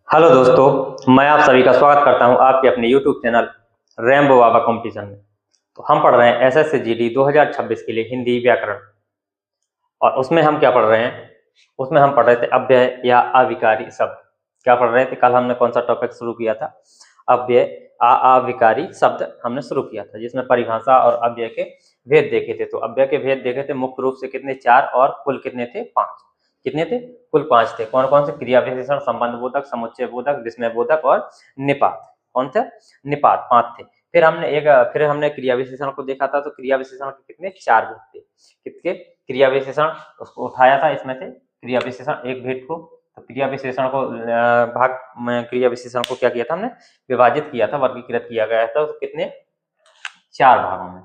Hello दोस्तों, मैं आप सभी का स्वागत करता हूं आपके अपने YouTube चैनल रैम्बो बाबा कंपटीशन में। तो हम पढ़ रहे हैं एसएससी जीडी 2026 के लिए हिंदी व्याकरण। और उसमें हम क्या पढ़ रहे हैं? उसमें हम पढ़ रहे थे अव्यय या अविकारी शब्द। क्या पढ़ रहे थे? कल हमने कौन सा टॉपिक शुरू किया था? अव्यय अविकारी शब्द हमने शुरू किया था, जिसमें परिभाषा और अव्यय के भेद देखे थे। तो अव्यय के भेद देखे थे मुख्य रूप से कितने? 4, और कुल कितने थे? 5। कितने थे? कुल 5 थे। कौन कौन से? क्रिया विशेषण, संबंध बोधक, समुच्चय बोधक, विस्मय बोधक और निपात। कौन थे? निपात 5 थे। फिर हमने क्रिया विशेषण को देखा था। तो क्रिया विशेषण के कितने? 4 भेद थे। कितने क्रिया विशेषण उसको उठाया था? इसमें से क्रिया विशेषण एक भेद को। तो क्रिया विशेषण को भाग में क्रिया विशेषण को क्या किया था? हमने विभाजित किया था, वर्गीकृत किया गया था। तो कितने? 4 भागों में।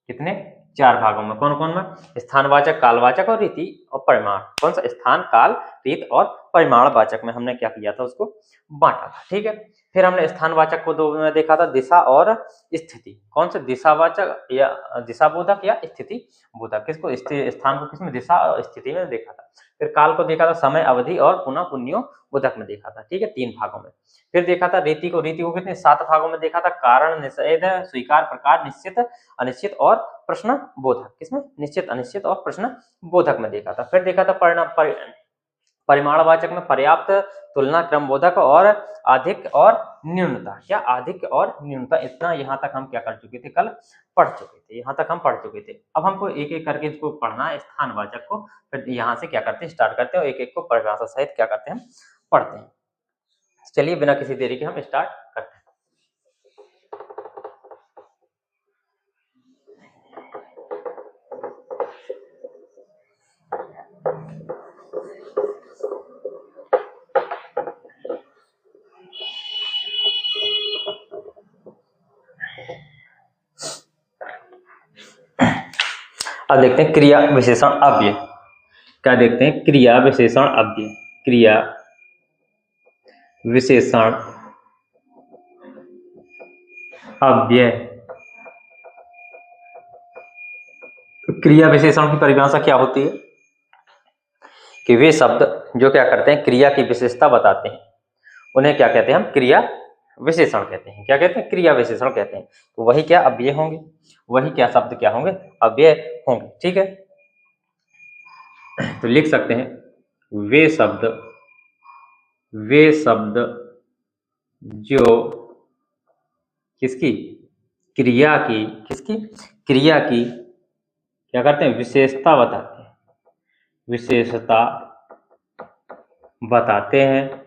कितने? 4 भागों में। कौन कौन में? स्थानवाचक, कालवाचक और रीति और परिमाण। कौन सा? स्थान, काल, रीत और परिमाणवाचक में हमने क्या किया था? उसको बांटा था। ठीक है। फिर हमने स्थानवाचक को दो में देखा था, दिशा और स्थिति। कौन से? दिशावाचक या दिशा बोधक या स्थिति बोधक। किसको? स्थान को किसमें? दिशा और स्थिति में देखा था। फिर काल को देखा था समय, अवधि और पुनः पुण्यो बोधक में देखा था। ठीक है, 3 भागों में। फिर देखा था रीति को कितने? 7 भागों में देखा था। कारण, निषेध, स्वीकार, प्रकार, निश्चित, अनिश्चित और प्रश्न बोधक। किसमें? निश्चित, अनिश्चित और प्रश्न बोधक में देखा था। फिर देखा था परिमाणवाचक में पर्याप्त, तुलना, क्रम बोधक और अधिक और न्यूनता। क्या? अधिक और न्यूनता। इतना यहाँ तक हम क्या कर चुके थे? कल पढ़ चुके थे। यहाँ तक हम पढ़ चुके थे। अब हमको एक एक करके इसको पढ़ना है, स्थानवाचक को। फिर यहाँ से क्या करते हैं? स्टार्ट करते हैं और एक एक को परिभाषा सहित क्या करते हैं? पढ़ते हैं। चलिए बिना किसी देरी के हम स्टार्ट करते हैं। अब देखते हैं क्रिया विशेषण अव्यय। क्या देखते हैं? क्रिया विशेषण अव्यय। क्रिया विशेषण अव्यय। क्रिया विशेषण की परिभाषा क्या होती है? कि वे शब्द जो क्या करते हैं? क्रिया की विशेषता बताते हैं, उन्हें क्या कहते हैं? हम क्रिया विशेषण कहते हैं। क्या कहते हैं? क्रिया विशेषण कहते हैं। तो वही क्या? अव्यय होंगे। वही क्या शब्द क्या होंगे? अव्यय होंगे। ठीक है, तो लिख सकते हैं वे शब्द जो किसकी? क्रिया की। किसकी? क्रिया की क्या करते हैं? विशेषता बताते हैं। विशेषता बताते हैं।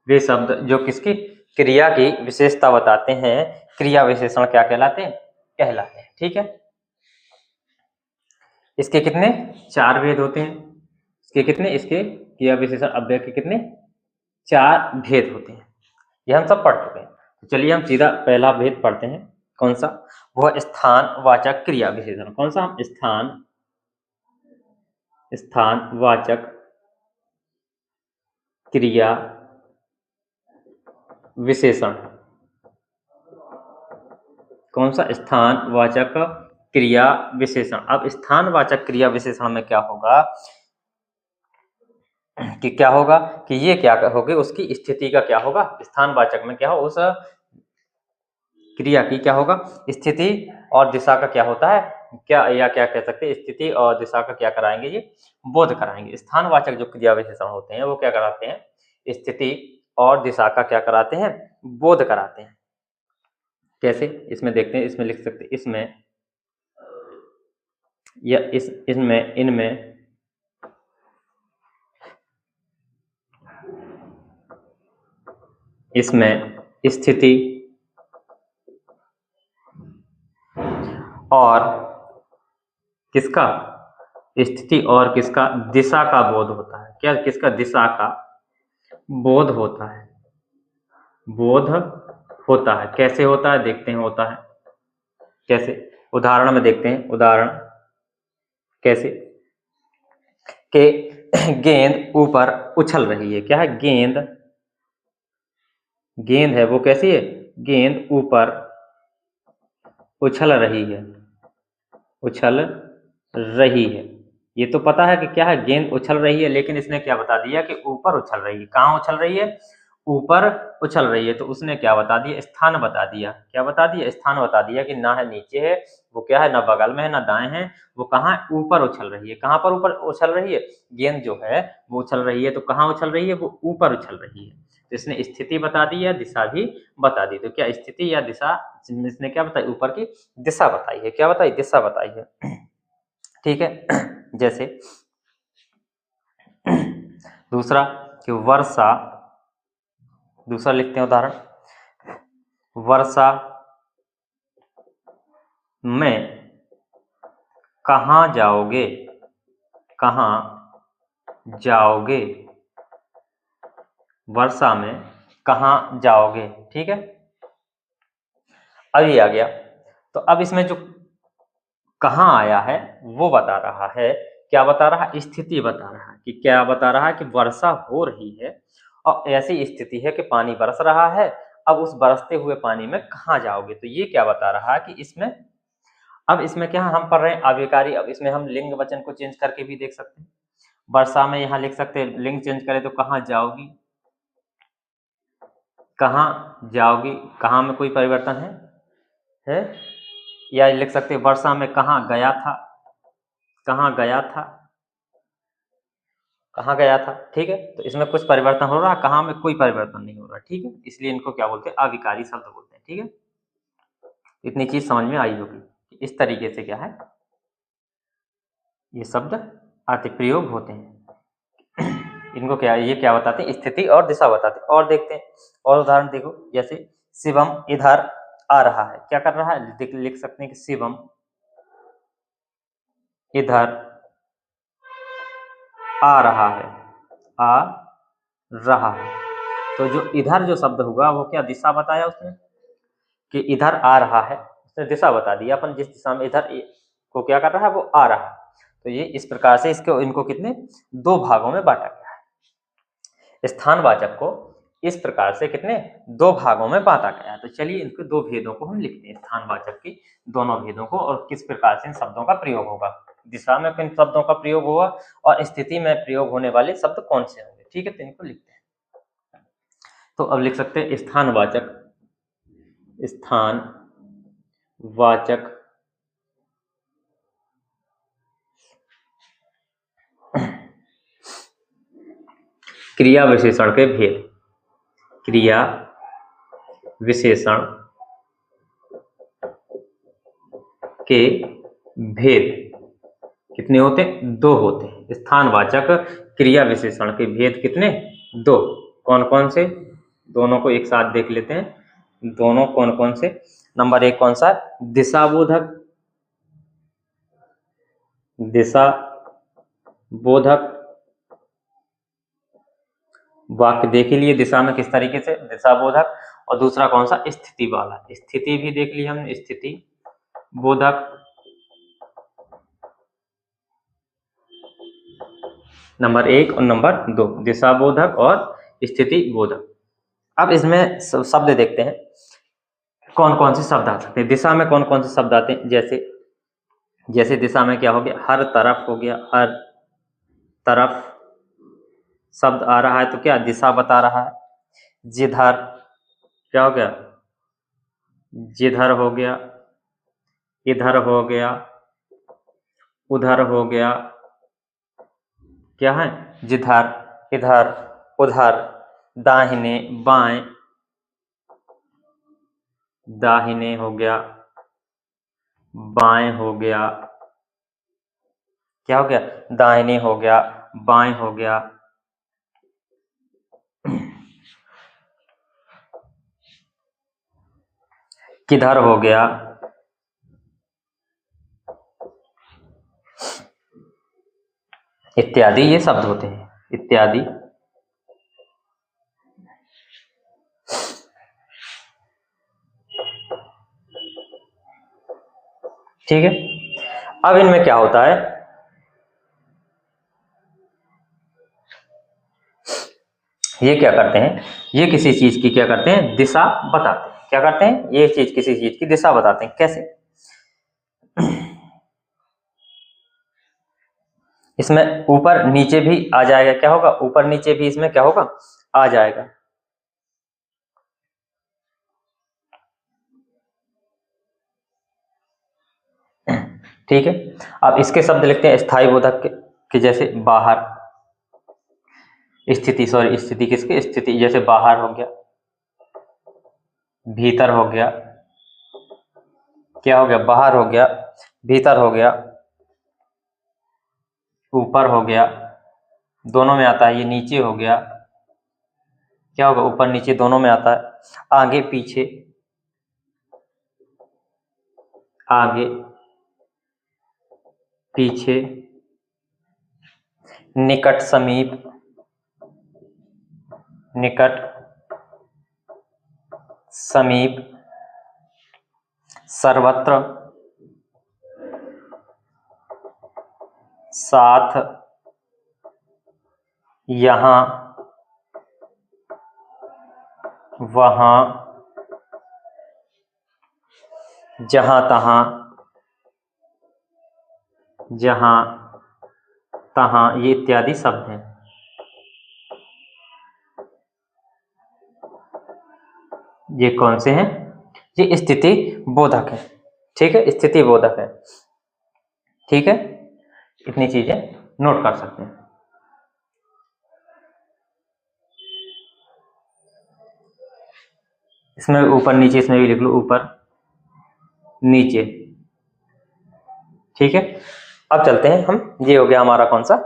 वे शब्द जो किसकी? क्रिया की विशेषता बताते हैं, क्रिया विशेषण क्या कहलाते हैं? कहलाते हैं। ठीक है, इसके कितने? 4 भेद होते हैं। इसके कितने? इसके क्रिया विशेषण अव्यय के कितने? 4 भेद होते हैं। ये हम सब पढ़ चुके हैं। तो चलिए हम सीधा पहला भेद पढ़ते हैं। कौन सा? वह स्थानवाचक क्रिया विशेषण। कौन सा? हम स्थानवाचक क्रिया विशेषण। कौन सा? स्थानवाचक क्रिया विशेषण। अब स्थानवाचक क्रिया विशेषण में क्या होगा कि क्या होगा कि ये क्या होगी? उसकी स्थिति का क्या होगा? स्थानवाचक में क्या हो? उस क्रिया की क्या होगा? स्थिति और दिशा का क्या होता है? क्या या क्या कह सकते हैं? स्थिति और दिशा का क्या कराएंगे? ये बोध कराएंगे। स्थानवाचक जो क्रिया विशेषण होते हैं वो क्या कराते हैं? स्थिति और दिशा का क्या कराते हैं? बोध कराते हैं। कैसे? इसमें देखते हैं। इसमें लिख सकते हैं, इसमें या इनमें इसमें स्थिति और किसका? स्थिति और किसका? दिशा का बोध होता है। क्या? किसका? दिशा का बोध होता है। बोध होता है। कैसे होता है? देखते हैं होता है कैसे। उदाहरण में देखते हैं। उदाहरण कैसे? कि गेंद ऊपर उछल रही है। क्या है? गेंद है वो कैसी है? गेंद ऊपर उछल रही है। उछल रही है। ये तो पता है कि क्या है, गेंद उछल रही है, लेकिन इसने क्या बता दिया कि ऊपर उछल रही है। कहाँ उछल रही है? ऊपर उछल रही है। तो उसने क्या बता दिया? स्थान बता दिया। क्या बता दिया? स्थान बता दिया कि ना है नीचे है, वो क्या है, ना बगल में है, ना दाएं है, वो कहाँ है? ऊपर उछल रही है। कहाँ पर ऊपर उछल रही है? गेंद जो है वो उछल रही है, तो कहाँ उछल रही है? वो ऊपर उछल रही है। तो इसने स्थिति बता दी या दिशा भी बता दी। तो क्या स्थिति या दिशा, इसने क्या बताई? ऊपर की दिशा बताई है। क्या बताई? दिशा बताई है। ठीक है। जैसे दूसरा कि वर्षा, दूसरा लिखते हैं उदाहरण, वर्षा में कहाँ जाओगे? कहाँ जाओगे? वर्षा में कहाँ जाओगे? ठीक है, अब ये आ गया। तो अब इसमें जो कहाँ आया है वो बता रहा है, क्या बता रहा है? स्थिति बता रहा है। कि क्या बता रहा है? कि वर्षा हो रही है और ऐसी स्थिति है कि पानी बरस रहा है। अब उस बरसते हुए पानी में कहाँ जाओगे? तो ये क्या बता रहा है कि इसमें, अब इसमें क्या हम पढ़ रहे हैं? अभिकारी। अब इसमें हम लिंग वचन को चेंज करके भी देख सकते हैं। वर्षा में यहाँ लिख सकते हैं, लिंग चेंज करें तो कहाँ जाओगी? कहाँ जाओगी? कहाँ में कोई परिवर्तन है? या लिख सकते हैं वर्षा में कहाँ गया था? कहाँ गया था? कहाँ गया था? ठीक है, तो इसमें कुछ परिवर्तन हो रहा है, कहाँ में कोई परिवर्तन नहीं हो रहा। ठीक है, इसलिए इनको क्या बोलते हैं? अविकारी शब्द बोलते हैं। ठीक है, इतनी चीज समझ में आई होगी। इस तरीके से क्या है, ये शब्द आते प्रयोग होते हैं। इनको क्या, ये क्या बताते हैं? स्थिति और दिशा बताते हैं। और देखते हैं, और उदाहरण देखो। जैसे शिवम इधर आ रहा है। क्या कर रहा है? लिख सकते हैं कि शिवम इधर आ रहा है। आ रहा है। तो जो इधर जो शब्द होगा वो क्या दिशा बताया उसने? कि इधर आ रहा है, उसने दिशा बता दी। अपन जिस दिशा में इधर को क्या कर रहा है, वो आ रहा है। तो ये इस प्रकार से इसको, इनको कितने, दो भागों में बांटा गया है। स्थानवाचक को इस प्रकार से कितने, दो भागों में बांटा गया है। तो चलिए इनके दो भेदों को हम लिखते हैं, स्थानवाचक की दोनों भेदों को, और किस प्रकार से इन शब्दों का प्रयोग होगा। दिशा में किन शब्दों का प्रयोग होगा और स्थिति में प्रयोग होने वाले शब्द कौन से होंगे। ठीक है, तो इनको लिखते हैं। तो अब लिख सकते हैं स्थानवाचक, स्थानवाचक क्रिया विशेषण के भेद। क्रिया विशेषण के भेद कितने होते हैं? दो होते हैं। स्थानवाचक क्रिया विशेषण के भेद कितने? दो। कौन कौन से? दोनों को एक साथ देख लेते हैं। दोनों कौन कौन से? नंबर एक कौन सा? दिशाबोधक। दिशा बोधक वाक्य देख लिए दिशा में किस तरीके से, दिशा बोधक। और दूसरा कौन सा? स्थिति वाला। स्थिति भी देख ली हमने, स्थिति बोधक। नंबर एक और नंबर दो, दिशा बोधक और स्थिति बोधक। अब इसमें शब्द देखते हैं कौन कौन से शब्द आ सकते हैं। दिशा में कौन कौन से शब्द आते हैं? जैसे दिशा में क्या हो गया? हर तरफ हो गया। हर तरफ शब्द आ रहा है तो क्या दिशा बता रहा है। जिधर क्या हो गया? जिधर हो गया। इधर हो गया। उधर हो गया। क्या है? जिधर, इधर, उधर, दाहिने, बाएं, दाहिने हो गया, बाएं हो गया। क्या हो गया? दाहिने हो गया, बाएं हो गया। किधर हो गया। इत्यादि ये शब्द होते हैं। इत्यादि ठीक है। अब इनमें क्या होता है, ये क्या करते हैं, ये किसी चीज की क्या करते हैं? दिशा बताते हैं। क्या करते हैं? ये चीज किसी चीज की दिशा बताते हैं। कैसे? इसमें ऊपर नीचे भी आ जाएगा, क्या होगा, ऊपर नीचे भी इसमें क्या होगा, आ जाएगा। ठीक है, अब इसके शब्द लिखते हैं स्थायी बोधक के जैसे बाहर, स्थिति, सॉरी स्थिति किसकी, स्थिति, जैसे बाहर हो गया, भीतर हो गया, क्या हो गया, बाहर हो गया, भीतर हो गया, ऊपर हो गया, दोनों में आता है, ये नीचे हो गया, क्या होगा, ऊपर नीचे दोनों में आता है, आगे पीछे, आगे पीछे, निकट समीप, निकट समीप, सर्वत्र, साथ, यहाँ, वहाँ, जहाँ तहाँ, जहाँ तहाँ, ये इत्यादि शब्द हैं। ये कौन से हैं, ये स्थिति बोधक है। ठीक है, स्थिति बोधक है। ठीक है, इतनी चीजें नोट कर सकते हैं। इसमें ऊपर नीचे, इसमें भी लिख लो, ऊपर नीचे। ठीक है, अब चलते हैं हम, ये हो गया हमारा कौन सा,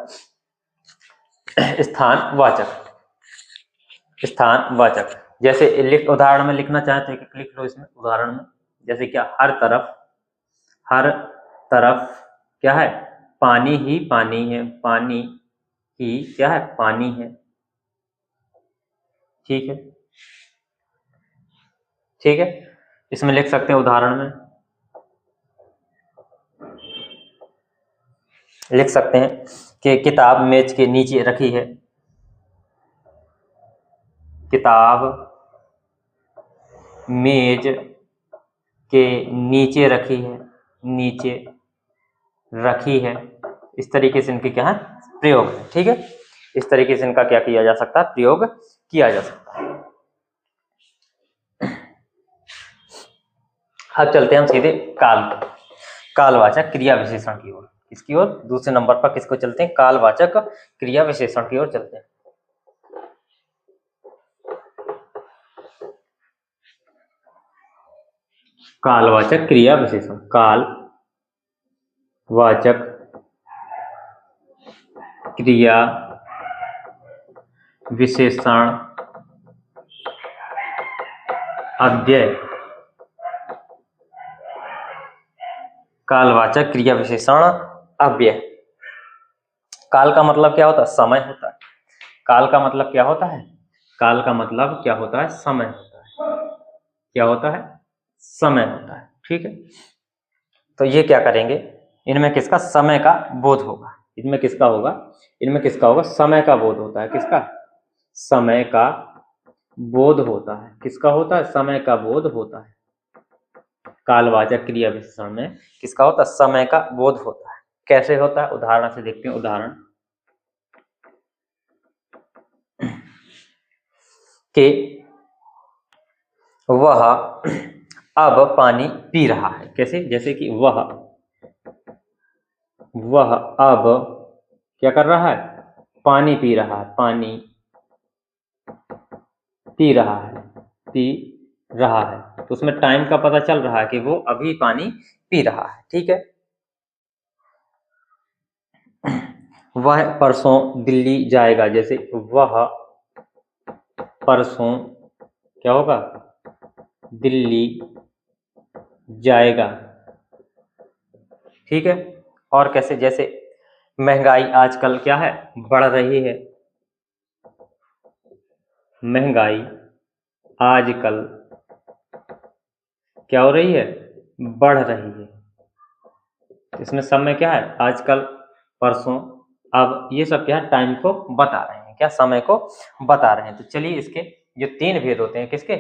स्थानवाचक। स्थानवाचक जैसे उदाहरण में लिखना चाहे तो एक लिख लो इसमें उदाहरण में, जैसे क्या, हर तरफ, हर तरफ क्या है, पानी ही पानी है, पानी ही क्या है, पानी है। ठीक है, ठीक है, इसमें लिख सकते हैं उदाहरण में, लिख सकते हैं कि किताब मेज के नीचे रखी है, किताब मेज के नीचे रखी है, नीचे रखी है। इस तरीके से इनके क्या है, प्रयोग है। ठीक है, इस तरीके से इनका क्या किया जा सकता है, प्रयोग किया जा सकता है। अब चलते हैं हम सीधे कालवाचक क्रिया विशेषण की ओर। इसकी ओर दूसरे नंबर पर किसको चलते हैं, कालवाचक क्रिया विशेषण की ओर चलते हैं। कालवाचक क्रिया विशेषण, कालवाचक क्रिया विशेषण अव्यय। कालवाचक क्रिया विशेषण अव्यय। काल का मतलब क्या होता है, समय होता है। काल का मतलब क्या होता है, काल का मतलब क्या होता है, समय होता है। क्या होता है, समय होता है। ठीक है, तो ये क्या करेंगे, इनमें किसका, समय का बोध होगा। इनमें किसका होगा, इनमें किसका होगा, समय का बोध होता है। किसका, समय का बोध होता है। किसका होता है, समय का बोध होता है। कालवाचक क्रिया विशेषण में किसका होता है, समय का बोध होता है। कैसे होता है, उदाहरण से देखते हैं। उदाहरण कि वह अब पानी पी रहा है। कैसे, जैसे कि वह अब क्या कर रहा है, पानी पी रहा है, पानी पी रहा है, पी रहा है। तो उसमें टाइम का पता चल रहा है कि वो अभी पानी पी रहा है। ठीक है, वह परसों दिल्ली जाएगा। जैसे वह परसों क्या होगा, दिल्ली जाएगा। ठीक है, और कैसे, जैसे महंगाई आजकल क्या है, बढ़ रही है। महंगाई आजकल क्या हो रही है, बढ़ रही है। इसमें समय क्या है, आजकल, परसों, अब, ये सब क्या है, टाइम को बता रहे हैं, क्या, समय को बता रहे हैं। तो चलिए इसके जो तीन भेद होते हैं, किसके,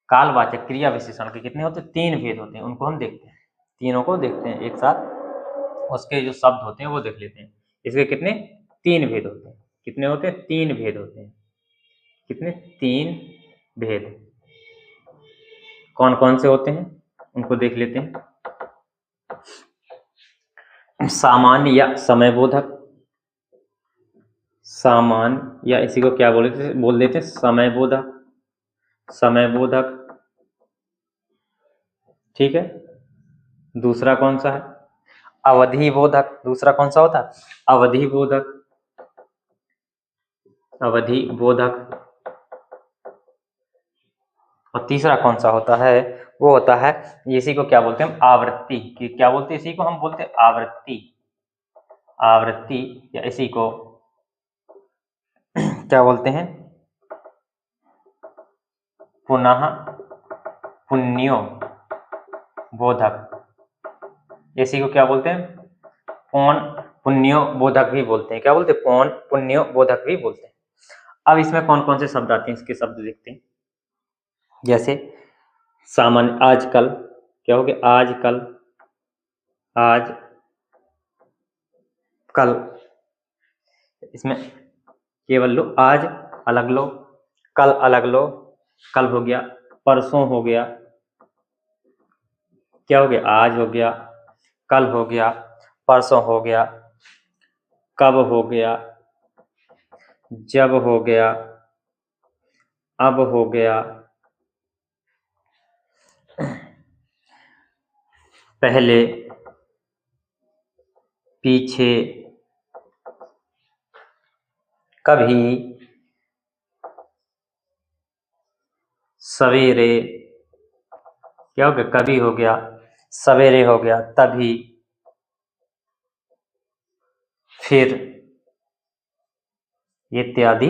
कालवाचक क्रिया विशेषण के कितने होते हैं, तीन भेद होते हैं। उनको हम देखते हैं, तीनों को देखते हैं एक साथ, उसके जो शब्द होते हैं वो देख लेते हैं। इसके कितने 3 भेद होते हैं। कितने होते हैं? 3 भेद होते हैं। कितने? 3 भेद। कौन कौन से होते हैं उनको देख लेते हैं। सामान्य या समयबोधक, सामान्य या इसी को क्या बोल देते हैं समयबोधक, समयबोधक, ठीक है। दूसरा कौन सा है? अवधि बोधक। दूसरा कौन सा होता है? अवधि बोधक, अवधि बोधक। और तीसरा कौन सा होता है? वो होता है, इसी को क्या बोलते हैं? आवृत्ति। कि क्या बोलते हैं? इसी को हम बोलते हैं आवृत्ति, आवृत्ति, या इसी को क्या बोलते हैं? पुनः पुण्यो बोधक। इसी को क्या बोलते हैं? पौन पुण्यो बोधक भी बोलते हैं। क्या बोलते हैं? पौन पुण्यो बोधक भी बोलते हैं। अब इसमें कौन कौन से शब्द आते हैं इसके शब्द देखते हैं। जैसे सामान्य, आजकल, क्या हो गया? आजकल, आज कल। इसमें केवल लो, आज अलग लो, कल अलग लो। कल हो गया, परसों हो गया, क्या हो गया? आज हो गया, कल हो गया, परसों हो गया, कब हो गया, जब हो गया, अब हो गया, पहले, पीछे, कभी, सवेरे। क्या हो गया? कभी हो गया, सवेरे हो गया, तभी, फिर, इत्यादि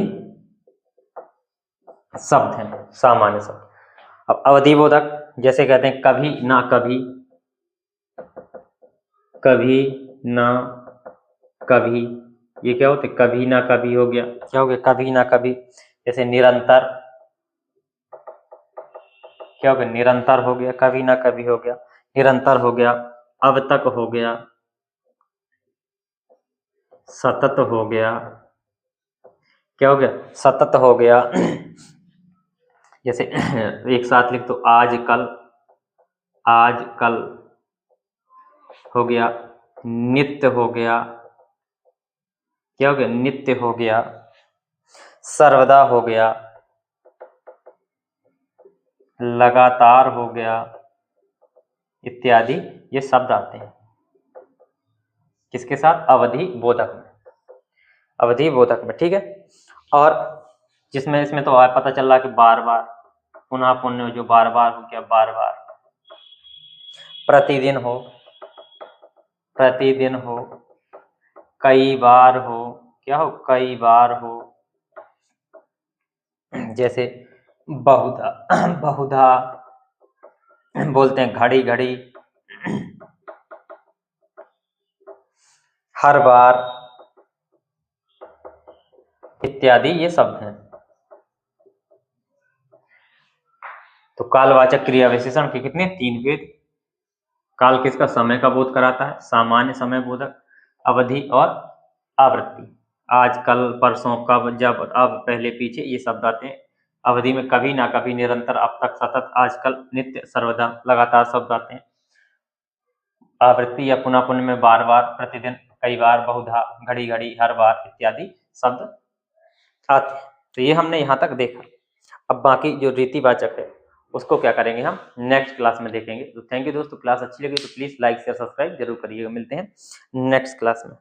शब्द हैं, सामान्य शब्द। अब अवधि बोधक, जैसे कहते हैं कभी ना कभी, कभी ना कभी। ये क्या होते? कभी ना कभी हो गया। क्या हो गया? कभी ना कभी। जैसे निरंतर, क्या हो गया? निरंतर हो गया, कभी ना कभी हो गया, निरंतर हो गया, अब तक हो गया, सतत हो गया। क्या हो गया? सतत हो गया। जैसे एक साथ लिख तो आज कल, आज कल हो गया, नित्य हो गया। क्या हो गया? नित्य हो गया, सर्वदा हो गया, लगातार हो गया, इत्यादि ये शब्द आते हैं। किसके साथ? अवधि बोधक में, अवधि बोधक में, ठीक है। और जिसमें इसमें तो पता चल रहा है कि बार बार, पुनः पुण्य, जो बार बार हो गया, बार बार, प्रतिदिन हो, प्रतिदिन हो, कई बार हो। क्या हो? कई बार हो। जैसे बहुधा, बहुधा बोलते हैं, घड़ी घड़ी, हर बार, इत्यादि ये शब्द हैं। तो कालवाचक क्रिया विशेषण के कितने? 3 भेद। काल किसका? समय का बोध कराता है, सामान्य समय बोधक, अवधि और आवृत्ति। आज कल परसों कब जब अब पहले पीछे ये शब्द आते हैं। अवधि में कभी ना कभी, निरंतर, अब तक, सतत, आजकल, नित्य, सर्वदा, लगातार शब्द आते हैं। आवृत्ति या पुनः पुण्य में बार बार, प्रतिदिन, कई बार, बहुधा, घड़ी घड़ी, हर बार, इत्यादि शब्द आते हैं। तो ये हमने यहाँ तक देखा। अब बाकी जो रीतिवाचक है उसको क्या करेंगे हम नेक्स्ट क्लास में देखेंगे। तो थैंक यू दोस्तों, क्लास अच्छी लगी तो प्लीज़ लाइक शेयर सब्सक्राइब जरूर करिएगा। मिलते हैं नेक्स्ट क्लास में।